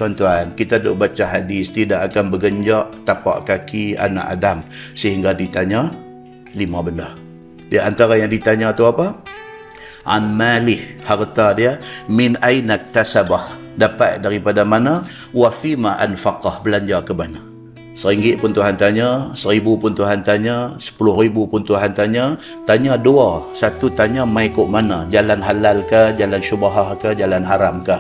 Tuan-tuan, kita duk baca hadis, tidak akan bergenjak tapak kaki anak Adam sehingga ditanya 5 benda. Di antara yang ditanya tu apa? An malih, harta dia, min aina iktasabah, dapat daripada mana, wa fima anfaqah, belanja ke mana. RM1 pun Tuhan tanya, RM1,000 pun Tuhan tanya, RM10,000 pun Tuhan tanya. Tanya dua. Satu tanya mai kok mana, jalan halal ke, jalan syubhah ke, jalan haram ke.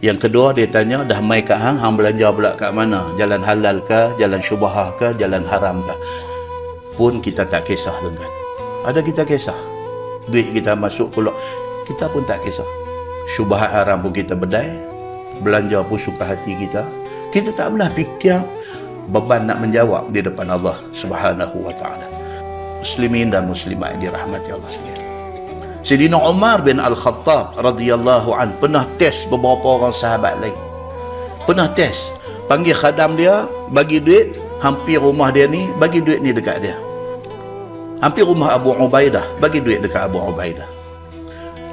Yang kedua dia tanya, dah mai kat hang belanja pula kat mana, jalan halal ke, jalan syubhah ke, jalan haram ke. Pun kita tak kisah, tuan-tuan. Ada kita kisah, duit kita masuk keluar, kita pun tak kisah. Syubhat haram pun kita bedai, belanja pun suka hati kita. Kita tak pernah fikir beban nak menjawab di depan Allah Subhanahu wa taala. Muslimin dan muslimat yang dirahmati Allah sekalian. Sayyidina Umar bin Al-Khattab radhiyallahu an pernah test beberapa orang sahabat lain. Pernah test, panggil khadam dia, bagi duit, hampir rumah dia ni, bagi duit ni dekat dia. Hampir rumah Abu Ubaidah, bagi duit dekat Abu Ubaidah.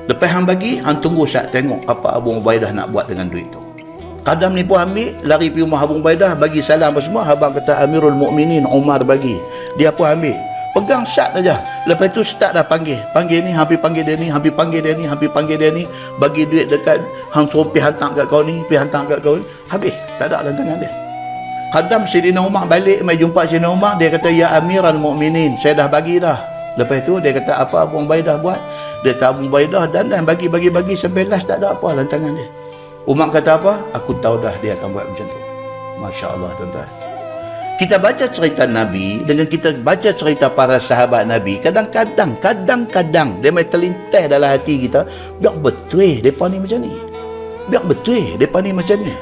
Lepas hang bagi, hang tunggu saat tengok apa Abu Ubaidah nak buat dengan duit tu. Qadam ni pun ambil, lari pergi rumah Abu Ubaidah, bagi salam apa semua. Abang kata Amirul Mukminin Umar bagi. Dia pun ambil, pegang sat aja. Lepas tu start dah panggil ni, hampir panggil dia ni, hampir panggil dia ni, hampir panggil dia ni, bagi duit dekat hang, suruh pergi hantar kat kau ni, pergi hantar kat kau ni. Habis, tak ada dalam tangan dia. Qadam Sayyidina Umar balik, mai jumpa Sayyidina Umar, dia kata ya Amirul Mukminin, saya dah bagi dah. Lepas tu dia kata apa Abu Ubaidah buat? Dia kata Abu Ubaidah dan bagi sampai last tak ada apa dalam tangan dia. Umar kata apa? Aku tahu dah dia akan buat macam tu. Masya Allah, tuan-tuan. Kita baca cerita Nabi, dengan kita baca cerita para sahabat Nabi, kadang-kadang dia mai terlintas dalam hati kita, biar betul mereka ni macam ni. Biar betul mereka ni macam ni.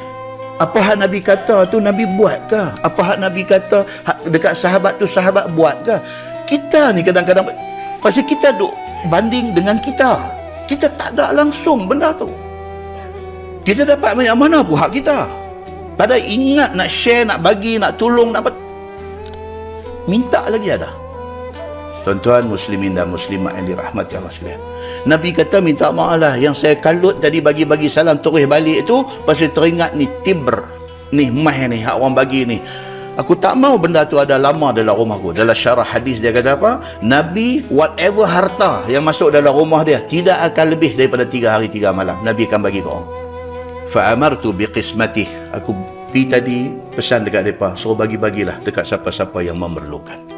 Apa hak Nabi kata tu Nabi buat ke? Apa hak Nabi kata dekat sahabat tu sahabat buat ke? Kita ni kadang-kadang, pasal kita duk banding dengan kita. Kita tak ada langsung benda tu. Kita dapat banyak mana pun hak kita. Pada ingat nak share, nak bagi, nak tolong, nak minta lagi ada. Tuan-tuan muslimin dan muslimat yang dirahmati Allah sekalian. Nabi kata minta maaf lah, yang saya kalut tadi bagi salam terus balik tu, pasal teringat ni tibr, ni mah ni, hak orang bagi ni. Aku tak mau benda tu ada lama dalam rumahku. Dalam syarah hadis dia kata apa? Nabi whatever harta yang masuk dalam rumah dia tidak akan lebih daripada 3 hari 3 malam. Nabi akan bagi kau. Fa'amartu biqismatih. Aku pergi tadi pesan dekat mereka, suruh bagi-bagilah dekat siapa-siapa yang memerlukan.